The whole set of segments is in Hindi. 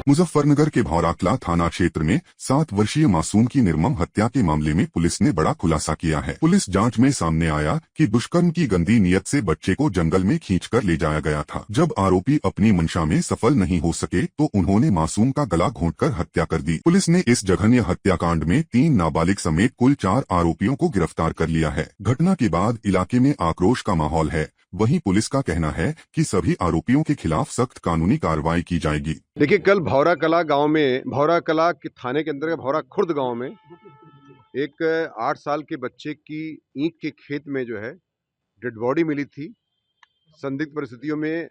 मुजफ्फरनगर के भौराकला थाना क्षेत्र में 7 वर्षीय मासूम की निर्मम हत्या के मामले में पुलिस ने बड़ा खुलासा किया है। पुलिस जांच में सामने आया कि दुष्कर्म की गंदी नीयत से बच्चे को जंगल में खींचकर ले जाया गया था। जब आरोपी अपनी मंशा में सफल नहीं हो सके तो उन्होंने मासूम का गला घोंटकर हत्या कर दी। पुलिस ने इस जघन्य हत्याकांड में 3 नाबालिग समेत कुल 4 आरोपियों को गिरफ्तार कर लिया है। घटना के बाद इलाके में आक्रोश का माहौल है। वहीं पुलिस का कहना है कि सभी आरोपियों के खिलाफ सख्त कानूनी कार्रवाई की जाएगी। देखिए, कल भौराकला के थाने के अंदर भौरा खुर्द गांव में एक 8 साल के बच्चे की ईंट के खेत में जो है डेड बॉडी मिली थी। संदिग्ध परिस्थितियों में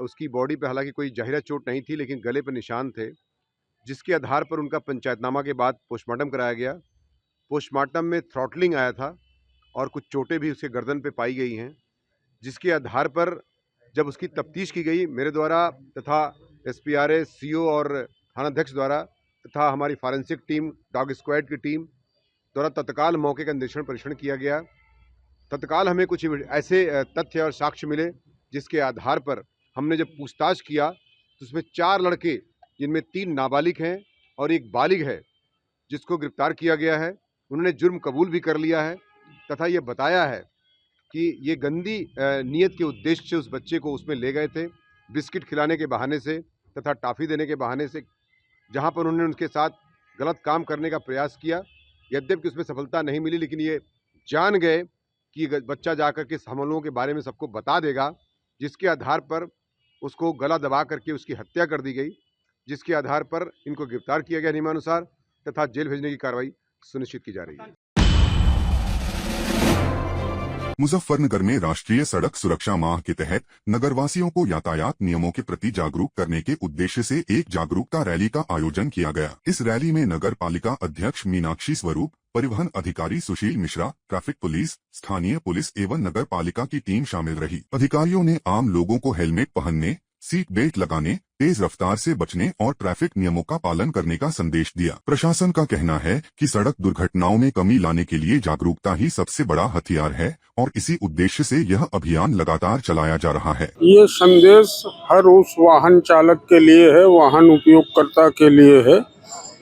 उसकी बॉडी पे हालांकि कोई जाहिरा चोट नहीं थी, लेकिन गले पर निशान थे, जिसके आधार पर उनका पंचायतनामा के बाद पोस्टमार्टम कराया गया। पोस्टमार्टम में थ्रॉटलिंग आया था और कुछ चोटें भी उसके गर्दन पे पाई गई हैं, जिसके आधार पर जब उसकी तफ्तीश की गई मेरे द्वारा तथा SPRA, CO और थानाध्यक्ष द्वारा तथा हमारी फॉरेंसिक टीम, डॉग स्क्वाड की टीम द्वारा तत्काल मौके का निरीक्षण परीक्षण किया गया। तत्काल हमें कुछ ऐसे तथ्य और साक्ष्य मिले जिसके आधार पर हमने जब पूछताछ किया तो उसमें 4 लड़के, जिनमें 3 नाबालिग हैं और 1 बालिग है, जिसको गिरफ्तार किया गया है। उन्होंने जुर्म कबूल भी कर लिया है तथा ये बताया है कि ये गंदी नीयत के उद्देश्य से उस बच्चे को उसमें ले गए थे, बिस्किट खिलाने के बहाने से तथा टॉफ़ी देने के बहाने से, जहां पर उन्होंने उनके साथ गलत काम करने का प्रयास किया। यद्यपि उसमें सफलता नहीं मिली, लेकिन ये जान गए कि बच्चा जाकर के हमलों के बारे में सबको बता देगा, जिसके आधार पर उसको गला दबा करके उसकी हत्या कर दी गई, जिसके आधार पर इनको गिरफ्तार किया गया नियमानुसार तथा जेल भेजने की कार्रवाई सुनिश्चित की जा रही है। मुजफ्फरनगर में राष्ट्रीय सड़क सुरक्षा माह के तहत नगरवासियों को यातायात नियमों के प्रति जागरूक करने के उद्देश्य से एक जागरूकता रैली का आयोजन किया गया। इस रैली में नगर पालिका अध्यक्ष मीनाक्षी स्वरूप, परिवहन अधिकारी सुशील मिश्रा, ट्रैफिक पुलिस, स्थानीय पुलिस एवं नगर पालिका की टीम शामिल रही। अधिकारियों ने आम लोगों को हेलमेट पहनने, सीट बेल्ट लगाने, तेज रफ्तार से बचने और ट्रैफिक नियमों का पालन करने का संदेश दिया। प्रशासन का कहना है कि सड़क दुर्घटनाओं में कमी लाने के लिए जागरूकता ही सबसे बड़ा हथियार है और इसी उद्देश्य से यह अभियान लगातार चलाया जा रहा है। ये संदेश हर उस वाहन चालक के लिए है, वाहन उपयोगकर्ता के लिए है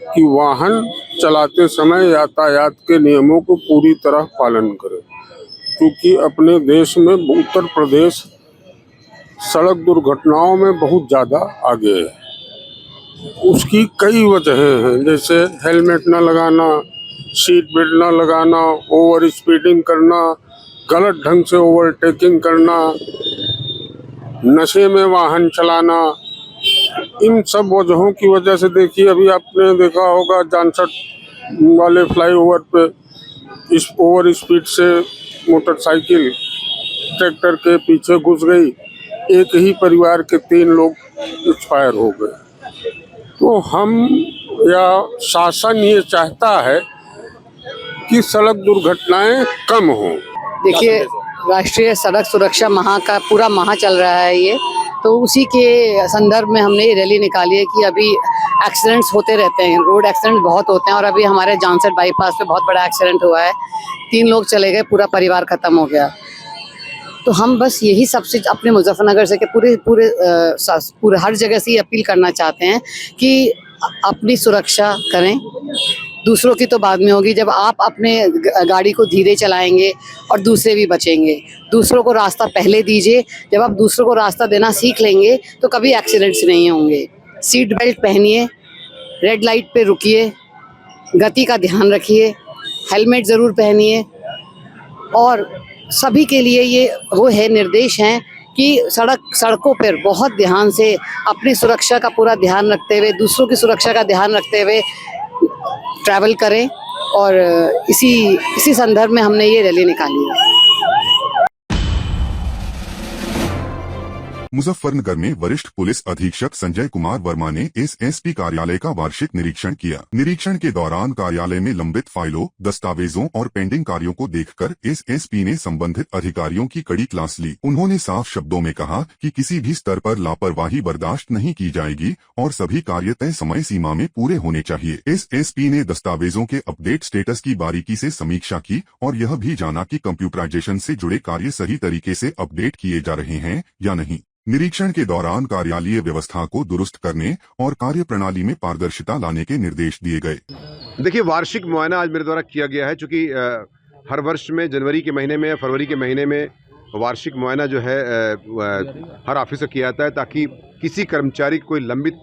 कि वाहन चलाते समय यातायात के नियमों को पूरी तरह पालन करें, क्योंकि अपने देश में उत्तर प्रदेश सड़क दुर्घटनाओं में बहुत ज़्यादा आगे है। उसकी कई वजहें हैं, जैसे हेलमेट न लगाना, सीट बेल्ट न लगाना, ओवर स्पीडिंग करना, गलत ढंग से ओवरटेकिंग करना, नशे में वाहन चलाना। इन सब वजहों की वजह से देखिए, अभी आपने देखा होगा जानसठ वाले फ्लाईओवर पे इस ओवर स्पीड से मोटरसाइकिल ट्रैक्टर के पीछे घुस गई, एक ही परिवार के 3 लोग एक्सपायर हो गए। तो हम या शासन ये चाहता है कि सड़क दुर्घटनाएं कम हों। देखिए, राष्ट्रीय सड़क सुरक्षा माह का पूरा माह चल रहा है ये, तो उसी के संदर्भ में हमने ये रैली निकाली है कि अभी एक्सीडेंट्स होते रहते हैं, रोड एक्सीडेंट बहुत होते हैं और अभी हमारे जानसठ बाईपास पे बहुत बड़ा एक्सीडेंट हुआ है, 3 लोग चले गए, पूरा परिवार खत्म हो गया। तो हम बस यही सबसे अपने मुजफ्फरनगर से कि पूरे हर जगह से ये अपील करना चाहते हैं कि अपनी सुरक्षा करें, दूसरों की तो बाद में होगी। जब आप अपने गाड़ी को धीरे चलाएंगे और दूसरे भी बचेंगे। दूसरों को रास्ता पहले दीजिए, जब आप दूसरों को रास्ता देना सीख लेंगे तो कभी एक्सीडेंट्स नहीं होंगे। सीट बेल्ट पहनिए, रेड लाइट पे रुकिए, गति का ध्यान रखिए, हेलमेट ज़रूर पहनिए और सभी के लिए ये वो है निर्देश हैं कि सड़कों पर बहुत ध्यान से अपनी सुरक्षा का पूरा ध्यान रखते हुए, दूसरों की सुरक्षा का ध्यान रखते हुए ट्रैवल करें और इसी संदर्भ में हमने ये रैली निकाली है। मुजफ्फरनगर में वरिष्ठ पुलिस अधीक्षक संजय कुमार वर्मा ने SSP कार्यालय का वार्षिक निरीक्षण किया। निरीक्षण के दौरान कार्यालय में लंबित फाइलों, दस्तावेजों और पेंडिंग कार्यों को देखकर SSP ने संबंधित अधिकारियों की कड़ी क्लास ली। उन्होंने साफ शब्दों में कहा कि किसी भी स्तर पर लापरवाही बर्दाश्त नहीं की जाएगी और सभी कार्य तय समय सीमा में पूरे होने चाहिए। SSP ने दस्तावेजों के अपडेट स्टेटस की बारीकी से समीक्षा की और यह भी जाना कि कंप्यूटराइजेशन से जुड़े कार्य सही तरीके से अपडेट किए जा रहे हैं या नहीं। निरीक्षण के दौरान कार्यालयीय व्यवस्था को दुरुस्त करने और कार्य प्रणाली में पारदर्शिता लाने के निर्देश दिए गए। देखिए, वार्षिक मुआयना आज मेरे द्वारा किया गया है, चूँकि हर वर्ष में जनवरी के महीने में या फरवरी के महीने में वार्षिक मुआयना जो है हर ऑफिस से किया जाता है, ताकि किसी कर्मचारी को कोई लंबित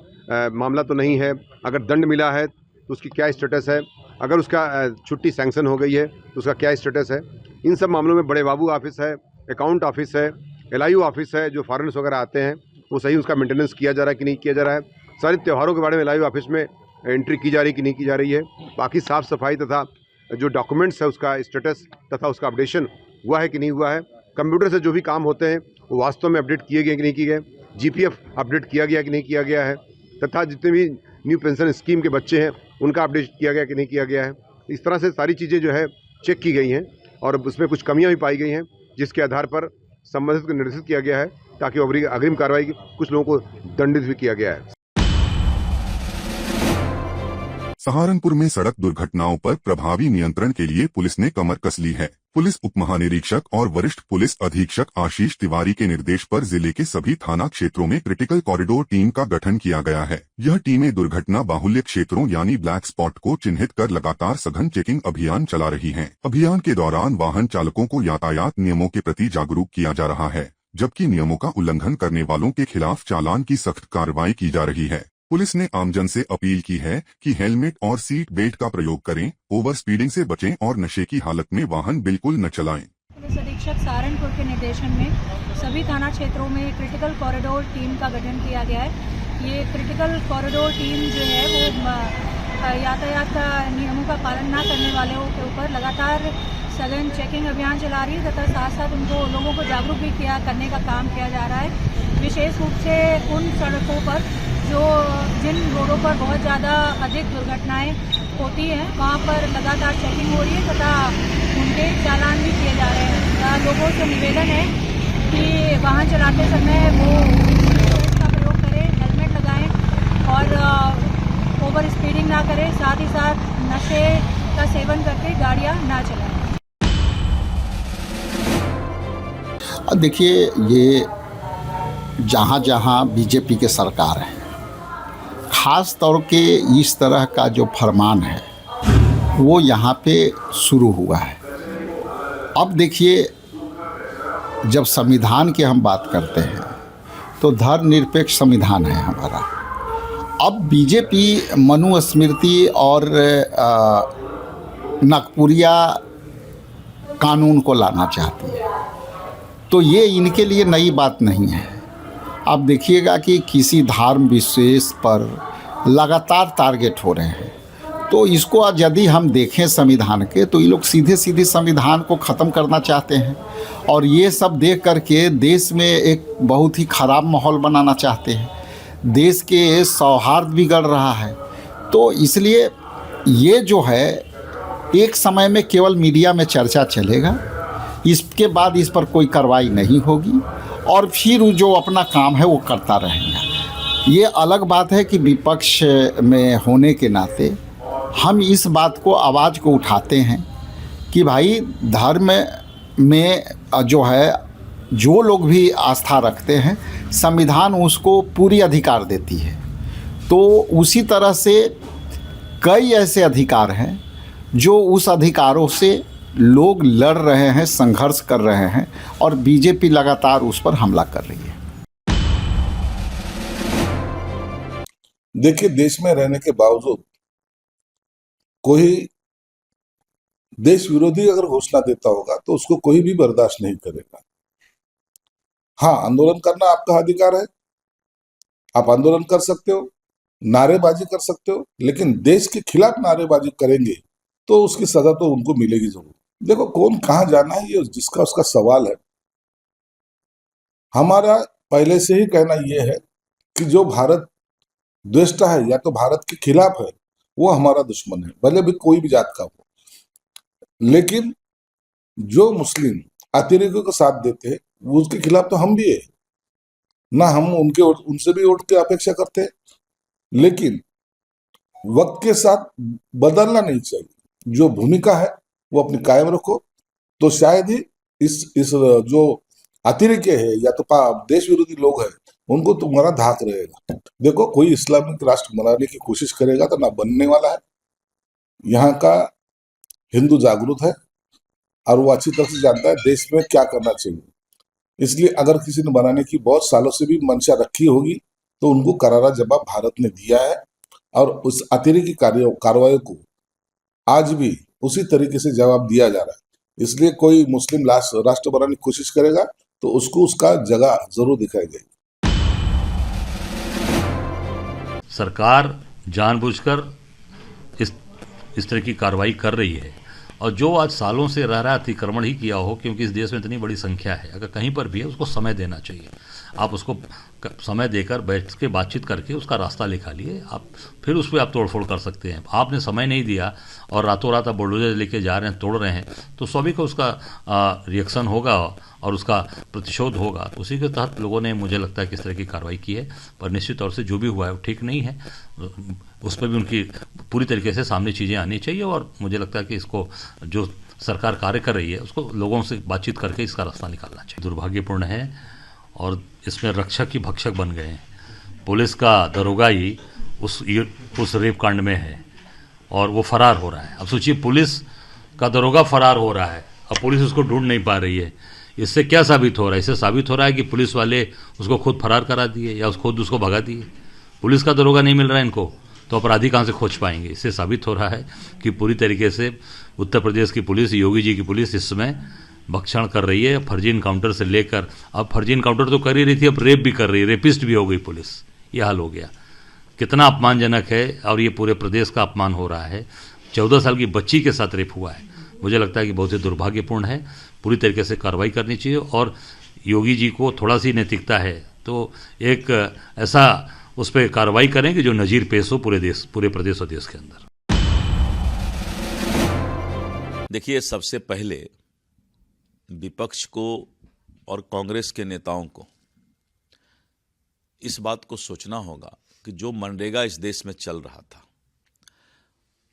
मामला तो नहीं है, अगर दंड मिला है तो उसकी क्या स्टेटस है, अगर उसका छुट्टी सैंक्शन हो गई है तो उसका क्या स्टेटस है। इन सब मामलों में बड़े बाबू ऑफिस है, अकाउंट ऑफिस है, LIU ऑफिस है, जो फॉरेनर्स वगैरह आते हैं वो सही उसका मेंटेनेंस किया जा रहा है कि नहीं किया जा रहा है। सारे त्योहारों के बारे में LIU ऑफिस में एंट्री की जा रही कि नहीं की जा रही है। बाकी साफ़ सफाई तथा जो डॉक्यूमेंट्स है उसका स्टेटस तथा उसका अपडेशन हुआ है कि नहीं हुआ है। कंप्यूटर से जो भी काम होते हैं वो वास्तव में अपडेट किए गए कि नहीं किए गए। GPF अपडेट किया गया कि नहीं किया गया है, तथा जितने भी न्यू पेंशन स्कीम के बच्चे हैं उनका अपडेट किया गया कि नहीं किया गया है। इस तरह से सारी चीज़ें जो है चेक की गई हैं और उसमें कुछ कमियां भी पाई गई हैं, जिसके आधार पर संबंधित को निर्देशित किया गया है, ताकि अग्रिम कार्रवाई कुछ लोगों को दंडित भी किया गया है। सहारनपुर में सड़क दुर्घटनाओं पर प्रभावी नियंत्रण के लिए पुलिस ने कमर कस ली है। पुलिस उपमहानिरीक्षक और वरिष्ठ पुलिस अधीक्षक आशीष तिवारी के निर्देश पर जिले के सभी थाना क्षेत्रों में क्रिटिकल कॉरिडोर टीम का गठन किया गया है। यह टीमें दुर्घटना बाहुल्य क्षेत्रों यानी ब्लैक स्पॉट को चिन्हित कर लगातार सघन चेकिंग अभियान चला रही हैं। अभियान के दौरान वाहन चालकों को यातायात नियमों के प्रति जागरूक किया जा रहा है, जबकि नियमों का उल्लंघन करने वालों के खिलाफ चालान की सख्त कार्रवाई की जा रही है। पुलिस ने आमजन से अपील की है कि हेलमेट और सीट बेल्ट का प्रयोग करें, ओवर स्पीडिंग से बचें और नशे की हालत में वाहन बिल्कुल न चलाएं। पुलिस अधीक्षक सहारनपुर के निर्देशन में सभी थाना क्षेत्रों में क्रिटिकल कॉरिडोर टीम का गठन किया गया है। ये क्रिटिकल कॉरिडोर टीम जो है वो यातायात का नियमों का पालन न करने वालों के ऊपर लगातार सघन चेकिंग अभियान चला रही है, तथा साथ साथ उनको लोगों को जागरूक भी करने का काम किया जा रहा है। विशेष रूप से उन सड़कों पर जिन रोडों पर बहुत ज़्यादा अधिक दुर्घटनाएं होती हैं वहाँ पर लगातार चेकिंग हो रही है तथा उनके चालान भी किए जा रहे हैं। लोगों से निवेदन है कि वाहन चलाते समय वो का प्रयोग करें, हेलमेट लगाएं और ओवर स्पीडिंग ना करें, साथ ही साथ नशे का सेवन करके गाड़ियाँ ना चलाएं। देखिए, ये जहाँ जहाँ बीजेपी के सरकार है, ख़ास तौर के इस तरह का जो फरमान है वो यहाँ पे शुरू हुआ है। अब देखिए, जब संविधान की हम बात करते हैं तो धर्मनिरपेक्ष संविधान है हमारा। अब बीजेपी मनुस्मृति और नकपुरिया कानून को लाना चाहती है, तो ये इनके लिए नई बात नहीं है। आप देखिएगा कि किसी धर्म विशेष पर लगातार टारगेट हो रहे हैं, तो इसको यदि हम देखें संविधान के, तो ये लोग सीधे सीधे संविधान को ख़त्म करना चाहते हैं और ये सब देख करके देश में एक बहुत ही ख़राब माहौल बनाना चाहते हैं। देश के सौहार्द बिगड़ रहा है, तो इसलिए ये जो है एक समय में केवल मीडिया में चर्चा चलेगा, इसके बाद इस पर कोई कार्रवाई नहीं होगी और फिर जो अपना काम है वो करता रहेगा। ये अलग बात है कि विपक्ष में होने के नाते हम इस बात को आवाज़ को उठाते हैं कि भाई धर्म में जो है जो लोग भी आस्था रखते हैं, संविधान उसको पूरी अधिकार देती है। तो उसी तरह से कई ऐसे अधिकार हैं जो उस अधिकारों से लोग लड़ रहे हैं, संघर्ष कर रहे हैं और बीजेपी लगातार उस पर हमला कर रही है। देखिए, देश में रहने के बावजूद कोई देश विरोधी अगर घोषणा देता होगा तो उसको कोई भी बर्दाश्त नहीं करेगा। हाँ, आंदोलन करना आपका अधिकार है, आप आंदोलन कर सकते हो, नारेबाजी कर सकते हो, लेकिन देश के खिलाफ नारेबाजी करेंगे तो उसकी सजा तो उनको मिलेगी जरूर। देखो, कौन कहाँ जाना है ये जिसका उसका सवाल है। हमारा पहले से ही कहना यह है कि जो भारत द्वेष्टा है या तो भारत के खिलाफ है वो हमारा दुश्मन है, भले भी कोई भी जात का हो। लेकिन जो मुस्लिम अतिरेकियों का साथ देते हैं उसके खिलाफ तो हम भी है ना, हम उनसे भी वोट की अपेक्षा करते हैं, लेकिन वक्त के साथ बदलना नहीं चाहिए। जो भूमिका है वो अपनी कायम रखो, तो शायद ही इस जो अतिरेकी है या तो देश विरोधी लोग हैं, उनको तुम्हारा धाक रहेगा। देखो, कोई इस्लामिक राष्ट्र बनाने की कोशिश करेगा तो ना बनने वाला है। यहाँ का हिंदू जागरूक है और वो अच्छी तरह से जानता है देश में क्या करना चाहिए। इसलिए अगर किसी ने बनाने की बहुत सालों से भी मंशा रखी होगी तो उनको करारा जवाब भारत ने दिया है, और उस अतिरेकी कार्रवाई को आज भी उसी तरीके से जवाब दिया जा रहा है। इसलिए कोई मुस्लिम राष्ट्र बनाने की कोशिश करेगा तो उसको उसका जगह जरूर दिखाई गई। सरकार जानबूझकर इस तरह की कार्रवाई कर रही है, और जो आज सालों से रह रहा अतिक्रमण ही किया हो, क्योंकि इस देश में इतनी बड़ी संख्या है, अगर कहीं पर भी है उसको समय देना चाहिए। आप उसको समय देकर बैठ के बातचीत करके उसका रास्ता निकालिए, आप फिर उस पर आप तोड़फोड़ कर सकते हैं। आपने समय नहीं दिया और रातों रात आप बुलडोजर लेके जा रहे हैं, तोड़ रहे हैं, तो सभी को उसका रिएक्शन होगा और उसका प्रतिशोध होगा। उसी के तहत लोगों ने, मुझे लगता है कि इस तरह की कार्रवाई की है। पर निश्चित तौर से जो भी हुआ है वो ठीक नहीं है, उस पर भी उनकी पूरी तरीके से सामने चीज़ें आनी चाहिए। और मुझे लगता है कि इसको जो सरकार कार्य कर रही है उसको लोगों से बातचीत करके इसका रास्ता निकालना चाहिए। दुर्भाग्यपूर्ण है और इसमें रक्षक ही भक्षक बन गए हैं। पुलिस का दरोगा ही उस रेप कांड में है और वो फरार हो रहा है। अब सोचिए, पुलिस का दरोगा फरार हो रहा है और पुलिस उसको ढूंढ नहीं पा रही है। इससे क्या साबित हो रहा है? इससे साबित हो रहा है कि पुलिस वाले उसको खुद फरार करा दिए या खुद उसको भगा दिए। पुलिस का दरोगा नहीं मिल रहा है इनको, तो अपराधी कहाँ से खोज पाएंगे? इससे साबित हो रहा है कि पूरी तरीके से उत्तर प्रदेश की पुलिस, योगी जी की पुलिस इस समय भक्षण कर रही है। फर्जी इनकाउंटर से लेकर, अब फर्जी इनकाउंटर तो कर ही रही थी, अब रेप भी कर रही है, रेपिस्ट भी हो गई पुलिस। ये हाल हो गया। कितना अपमानजनक है, और ये पूरे प्रदेश का अपमान हो रहा है। 14 साल की बच्ची के साथ रेप हुआ है। मुझे लगता है कि बहुत ही दुर्भाग्यपूर्ण है। पूरी तरीके से कार्रवाई करनी चाहिए, और योगी जी को थोड़ा सी नैतिकता है तो एक ऐसा उस पर कार्रवाई करें कि जो नज़ीर पेश हो पूरे प्रदेश और देश के अंदर। देखिए, सबसे पहले विपक्ष को और कांग्रेस के नेताओं को इस बात को सोचना होगा कि जो मनरेगा इस देश में चल रहा था,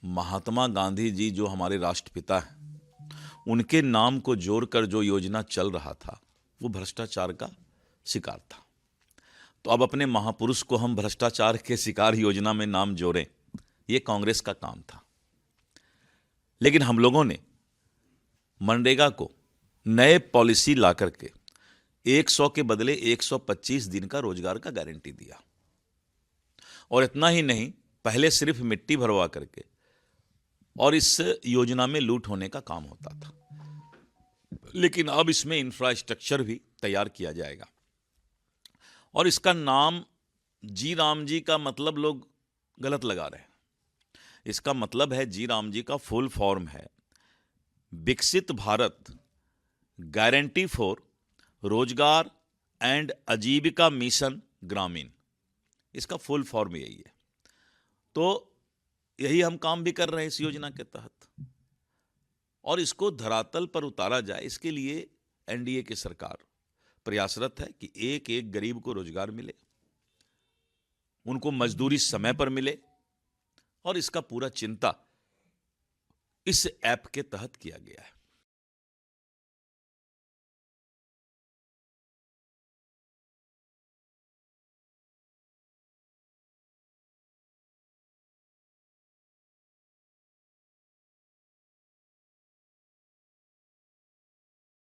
महात्मा गांधी जी जो हमारे राष्ट्रपिता हैं, उनके नाम को जोड़कर जो योजना चल रहा था वो भ्रष्टाचार का शिकार था। तो अब अपने महापुरुष को हम भ्रष्टाचार के शिकार योजना में नाम जोड़ें, ये कांग्रेस का काम था। लेकिन हम लोगों ने मनरेगा को नए पॉलिसी ला करके 100 के बदले 125 दिन का रोजगार का गारंटी दिया। और इतना ही नहीं, पहले सिर्फ मिट्टी भरवा करके और इस योजना में लूट होने का काम होता था, लेकिन अब इसमें इंफ्रास्ट्रक्चर भी तैयार किया जाएगा। और इसका नाम जी राम जी का मतलब लोग गलत लगा रहे हैं। इसका मतलब है, जी राम जी का फुल फॉर्म है विकसित भारत गारंटी फॉर रोजगार एंड आजीविका मिशन ग्रामीण। इसका फुल फॉर्म यही है। तो यही हम काम भी कर रहे हैं इस योजना के तहत, और इसको धरातल पर उतारा जाए, इसके लिए एनडीए की सरकार प्रयासरत है कि एक एक गरीब को रोजगार मिले, उनको मजदूरी समय पर मिले, और इसका पूरा चिंता इस ऐप के तहत किया गया है।